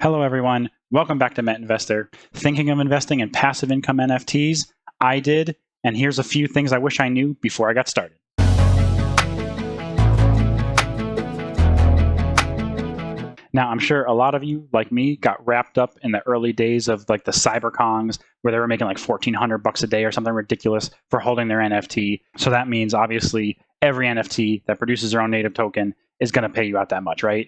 Hello, everyone. Welcome back to Met Investor. Thinking of investing in passive income NFTs? I did, and here's a few things I wish I knew before I got started. Now, I'm sure a lot of you, like me, got wrapped up in the early days of like the cyberkongs where they were making like $1,400 a day or something ridiculous for holding their NFT. So that means obviously every NFT that produces their own native token is going to pay you out that much, right?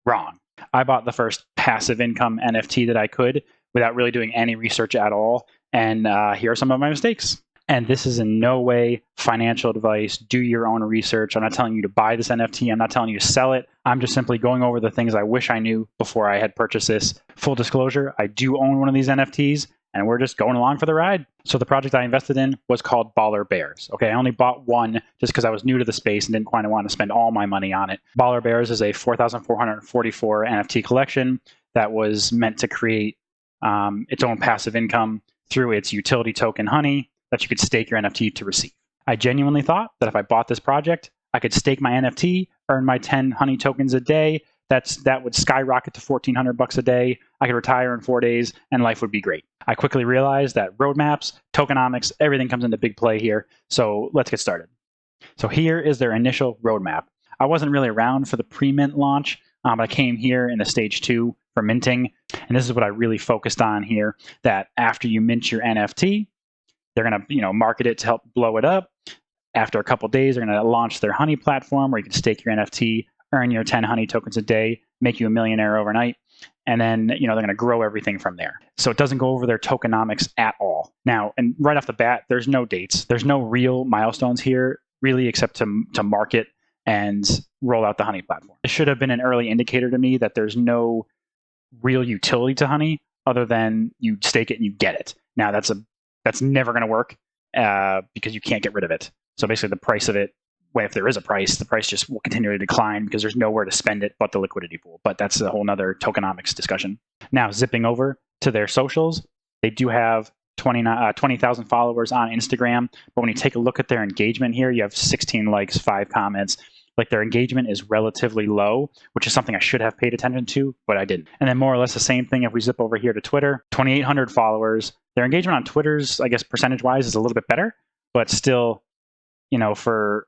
Wrong. I bought the first passive income NFT that I could without really doing any research at all. And here are some of my mistakes. And this is in no way financial advice. Do your own research. I'm not telling you to buy this NFT. I'm not telling you to sell it. I'm just simply going over the things I wish I knew before I had purchased this. Full disclosure, I do own one of these NFTs, and we're just going along for the ride. So the project I invested in was called Baller Bears. Okay, I only bought one just because I was new to the space and didn't quite want to spend all my money on it. Baller Bears is a 4,444 NFT collection that was meant to create its own passive income through its utility token Honey that you could stake your NFT to receive. I genuinely thought that if I bought this project, I could stake my NFT, earn my 10 Honey tokens a day. That would skyrocket to $1,400 a day. I could retire in 4 days, and life would be great. I quickly realized that roadmaps, tokenomics, everything comes into big play here. So let's get started. So here is their initial roadmap. I wasn't really around for the pre-mint launch, but I came here in the stage 2 for minting. And this is what I really focused on here, that after you mint your NFT, they're going to market it to help blow it up. After a couple days, they're going to launch their Honey platform where you can stake your NFT, earn your 10 Honey tokens a day, make you a millionaire overnight. And then, they're going to grow everything from there. So it doesn't go over their tokenomics at all. Now, and right off the bat, there's no dates. There's no real milestones here, really, except to market and roll out the Honey platform. It should have been an early indicator to me that there's no real utility to Honey other than you stake it and you get it. Now, that's never going to work because you can't get rid of it. So basically the price of it, if there is a price, the price just will continue to decline because there's nowhere to spend it but the liquidity pool. But that's a whole nother tokenomics discussion. Now, zipping over to their socials, they do have 20,000 followers on Instagram. But when you take a look at their engagement here, you have 16 likes, 5 comments. Like their engagement is relatively low, which is something I should have paid attention to, but I didn't. And then more or less the same thing if we zip over here to Twitter, 2,800 followers. Their engagement on Twitter's, I guess, percentage-wise is a little bit better, but still, for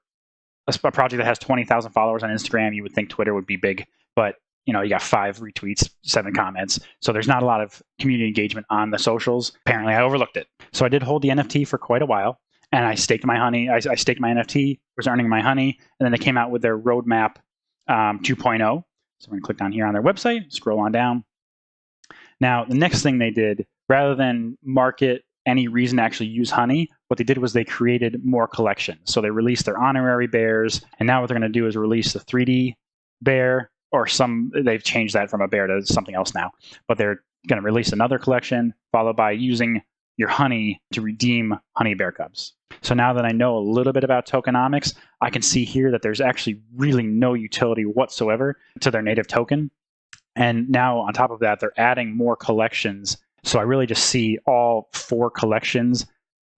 a project that has 20,000 followers on Instagram, you would think Twitter would be big, but you got 5 retweets, 7 comments. So there's not a lot of community engagement on the socials. Apparently I overlooked it. So I did hold the NFT for quite a while. And I staked my Honey. I staked my NFT, was earning my Honey, and then they came out with their roadmap 2.0. So we're going to click down here on their website, scroll on down. Now, the next thing they did, rather than market any reason to actually use Honey, what they did was they created more collections. So they released their honorary bears, and now what they're going to do is release the 3D bear, or they've changed that from a bear to something else now. But they're going to release another collection, followed by using your Honey to redeem Honey bear cubs. So now that I know a little bit about tokenomics, I can see here that there's actually really no utility whatsoever to their native token. And now on top of that, they're adding more collections. So I really just see all 4 collections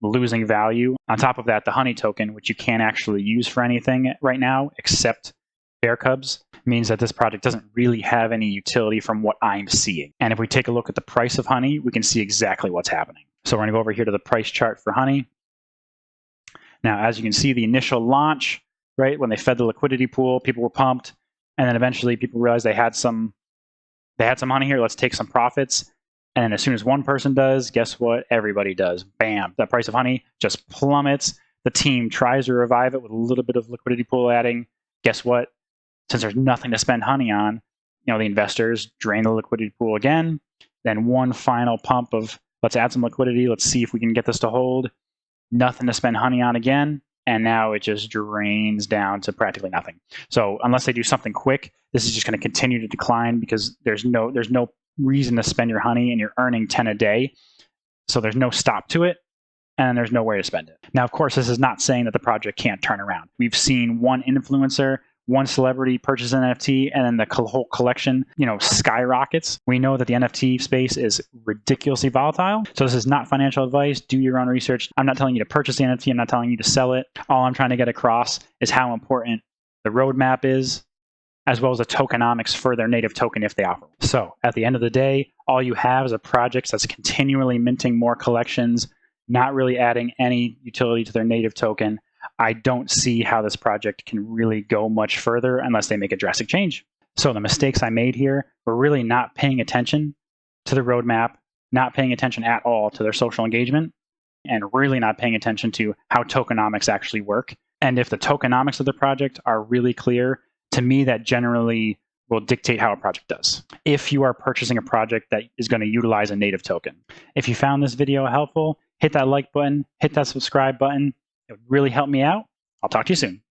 losing value. On top of that, the Honey token, which you can't actually use for anything right now except bear cubs, means that this project doesn't really have any utility from what I'm seeing. And if we take a look at the price of Honey, we can see exactly what's happening. So we're going to go over here to the price chart for Honey. Now, as you can see, the initial launch, right, when they fed the liquidity pool, people were pumped. And then eventually people realized they had some Honey here. Let's take some profits. And then as soon as one person does, guess what? Everybody does. Bam. The price of Honey just plummets. The team tries to revive it with a little bit of liquidity pool adding. Guess what? Since there's nothing to spend Honey on, the investors drain the liquidity pool again. Then one final pump of, let's add some liquidity. Let's see if we can get this to hold. Nothing to spend Honey on again. And now it just drains down to practically nothing. So unless they do something quick, this is just going to continue to decline because there's no reason to spend your Honey and you're earning 10 a day. So there's no stop to it and there's no way to spend it. Now, of course, this is not saying that the project can't turn around. We've seen one influencer, one celebrity purchase an NFT and then the whole collection, skyrockets. We know that the NFT space is ridiculously volatile. So this is not financial advice. Do your own research. I'm not telling you to purchase the NFT. I'm not telling you to sell it. All I'm trying to get across is how important the roadmap is as well as the tokenomics for their native token if they offer. So at the end of the day, all you have is a project that's continually minting more collections, not really adding any utility to their native token. I don't see how this project can really go much further unless they make a drastic change. So the mistakes I made here were really not paying attention to the roadmap, not paying attention at all to their social engagement, and really not paying attention to how tokenomics actually work. And if the tokenomics of the project are really clear, to me, that generally will dictate how a project does. If you are purchasing a project that is going to utilize a native token. If you found this video helpful, hit that like button, hit that subscribe button. It would really help me out. I'll talk to you soon.